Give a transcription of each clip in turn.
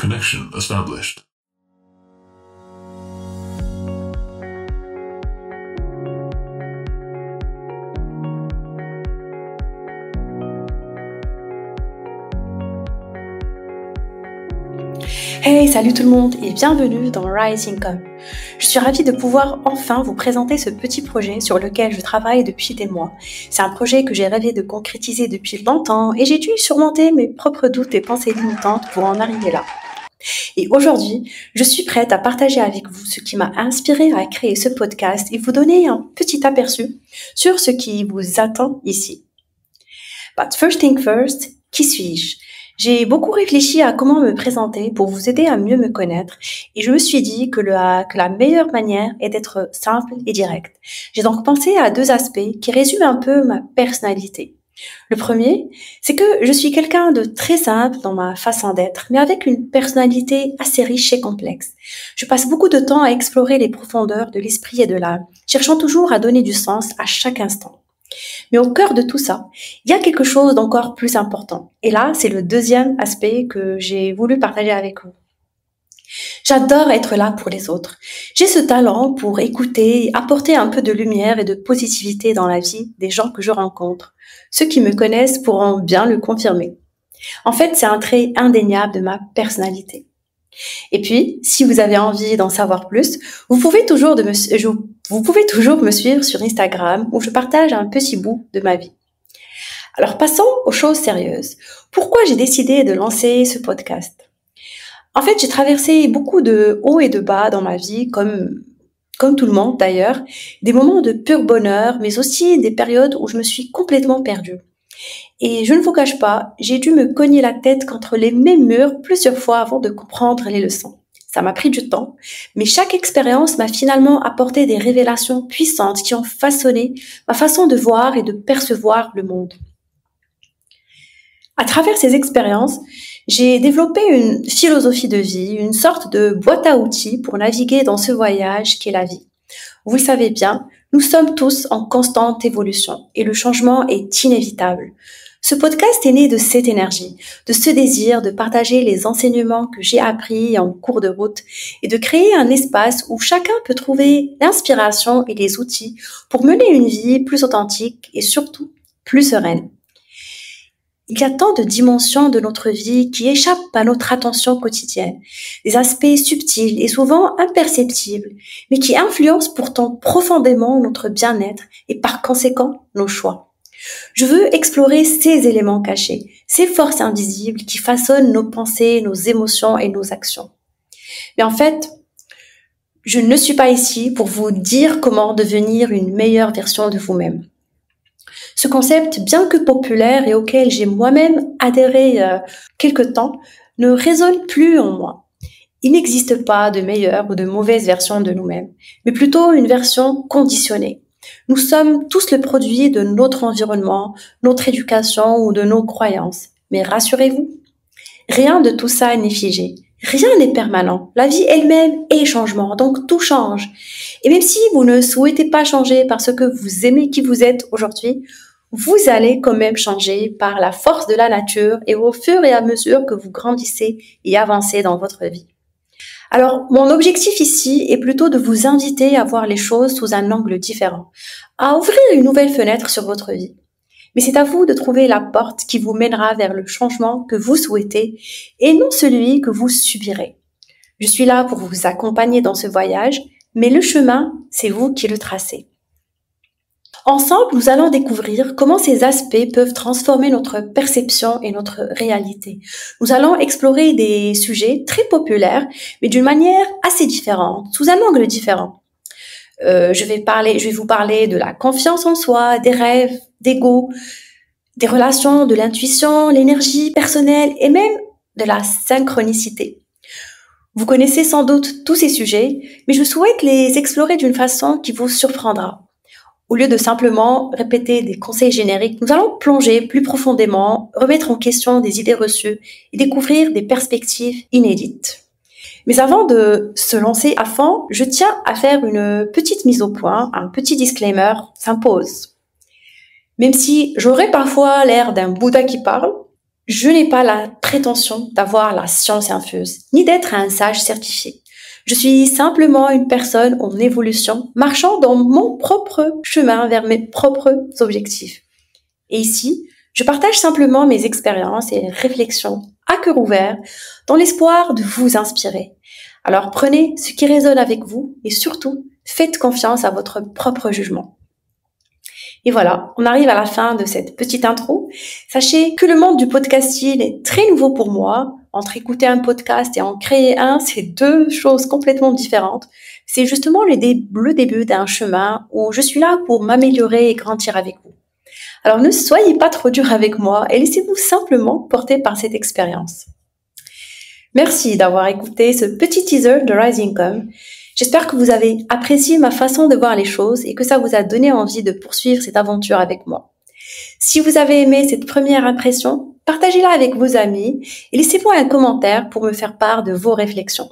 Connection established. Hey, salut tout le monde et bienvenue dans Rise Income. Je suis ravie de pouvoir enfin vous présenter ce petit projet sur lequel je travaille depuis des mois. C'est un projet que j'ai rêvé de concrétiser depuis longtemps et j'ai dû surmonter mes propres doutes et pensées limitantes pour en arriver là. Et aujourd'hui, je suis prête à partager avec vous ce qui m'a inspiré à créer ce podcast et vous donner un petit aperçu sur ce qui vous attend ici. But first thing first, qui suis-je ? J'ai beaucoup réfléchi à comment me présenter pour vous aider à mieux me connaître et je me suis dit que la meilleure manière est d'être simple et direct. J'ai donc pensé à deux aspects qui résument un peu ma personnalité. Le premier, c'est que je suis quelqu'un de très simple dans ma façon d'être, mais avec une personnalité assez riche et complexe. Je passe beaucoup de temps à explorer les profondeurs de l'esprit et de l'âme, cherchant toujours à donner du sens à chaque instant. Mais au cœur de tout ça, il y a quelque chose d'encore plus important. Et là, c'est le deuxième aspect que j'ai voulu partager avec vous. J'adore être là pour les autres. J'ai ce talent pour écouter et apporter un peu de lumière et de positivité dans la vie des gens que je rencontre. Ceux qui me connaissent pourront bien le confirmer. En fait, c'est un trait indéniable de ma personnalité. Et puis, si vous avez envie d'en savoir plus, vous pouvez toujours me suivre sur Instagram où je partage un petit bout de ma vie. Alors passons aux choses sérieuses. Pourquoi j'ai décidé de lancer ce podcast ? En fait, j'ai traversé beaucoup de hauts et de bas dans ma vie, comme tout le monde d'ailleurs, des moments de pur bonheur, mais aussi des périodes où je me suis complètement perdue. Et je ne vous cache pas, j'ai dû me cogner la tête contre les mêmes murs plusieurs fois avant de comprendre les leçons. Ça m'a pris du temps, mais chaque expérience m'a finalement apporté des révélations puissantes qui ont façonné ma façon de voir et de percevoir le monde. À travers ces expériences, j'ai développé une philosophie de vie, une sorte de boîte à outils pour naviguer dans ce voyage qu'est la vie. Vous le savez bien, nous sommes tous en constante évolution et le changement est inévitable. Ce podcast est né de cette énergie, de ce désir de partager les enseignements que j'ai appris en cours de route et de créer un espace où chacun peut trouver l'inspiration et les outils pour mener une vie plus authentique et surtout plus sereine. Il y a tant de dimensions de notre vie qui échappent à notre attention quotidienne, des aspects subtils et souvent imperceptibles, mais qui influencent pourtant profondément notre bien-être et par conséquent nos choix. Je veux explorer ces éléments cachés, ces forces invisibles qui façonnent nos pensées, nos émotions et nos actions. Mais en fait, je ne suis pas ici pour vous dire comment devenir une meilleure version de vous-même. Ce concept, bien que populaire et auquel j'ai moi-même adhéré quelque temps, ne résonne plus en moi. Il n'existe pas de meilleure ou de mauvaise version de nous-mêmes, mais plutôt une version conditionnée. Nous sommes tous le produit de notre environnement, notre éducation ou de nos croyances. Mais rassurez-vous, rien de tout ça n'est figé. Rien n'est permanent. La vie elle-même est changement, donc tout change. Et même si vous ne souhaitez pas changer parce que vous aimez qui vous êtes aujourd'hui, vous allez quand même changer par la force de la nature et au fur et à mesure que vous grandissez et avancez dans votre vie. Alors, mon objectif ici est plutôt de vous inviter à voir les choses sous un angle différent, à ouvrir une nouvelle fenêtre sur votre vie. Mais c'est à vous de trouver la porte qui vous mènera vers le changement que vous souhaitez et non celui que vous subirez. Je suis là pour vous accompagner dans ce voyage, mais le chemin, c'est vous qui le tracez. Ensemble, nous allons découvrir comment ces aspects peuvent transformer notre perception et notre réalité. Nous allons explorer des sujets très populaires, mais d'une manière assez différente, sous un angle différent. Je vais vous parler de la confiance en soi, des rêves, d'ego, des relations, de l'intuition, l'énergie personnelle et même de la synchronicité. Vous connaissez sans doute tous ces sujets, mais je souhaite les explorer d'une façon qui vous surprendra. Au lieu de simplement répéter des conseils génériques, nous allons plonger plus profondément, remettre en question des idées reçues et découvrir des perspectives inédites. Mais avant de se lancer à fond, je tiens à faire une petite mise au point, un petit disclaimer s'impose. Même si j'aurais parfois l'air d'un Bouddha qui parle, Je n'ai pas la prétention d'avoir la science infuse, ni d'être un sage certifié. Je suis simplement une personne en évolution, marchant dans mon propre chemin vers mes propres objectifs. Et ici, je partage simplement mes expériences et réflexions à cœur ouvert dans l'espoir de vous inspirer. Alors prenez ce qui résonne avec vous et surtout, faites confiance à votre propre jugement. Et voilà, on arrive à la fin de cette petite intro. Sachez que le monde du podcasting est très nouveau pour moi. Entre écouter un podcast et en créer un, c'est deux choses complètement différentes. C'est justement le début d'un chemin où je suis là pour m'améliorer et grandir avec vous. Alors ne soyez pas trop dur avec moi et laissez-vous simplement porter par cette expérience. Merci d'avoir écouté ce petit teaser de Rising Com. J'espère que vous avez apprécié ma façon de voir les choses et que ça vous a donné envie de poursuivre cette aventure avec moi. Si vous avez aimé cette première impression, partagez-la avec vos amis et laissez-moi un commentaire pour me faire part de vos réflexions.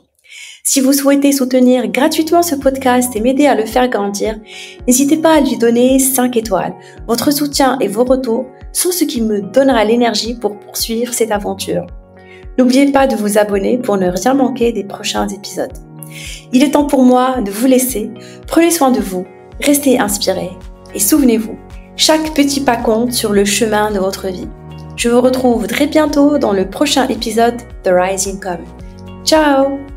Si vous souhaitez soutenir gratuitement ce podcast et m'aider à le faire grandir, n'hésitez pas à lui donner 5 étoiles. Votre soutien et vos retours sont ce qui me donnera l'énergie pour poursuivre cette aventure. N'oubliez pas de vous abonner pour ne rien manquer des prochains épisodes. Il est temps pour moi de vous laisser. Prenez soin de vous, restez inspirés et souvenez-vous, chaque petit pas compte sur le chemin de votre vie. Je vous retrouve très bientôt dans le prochain épisode de Rising Com. Ciao!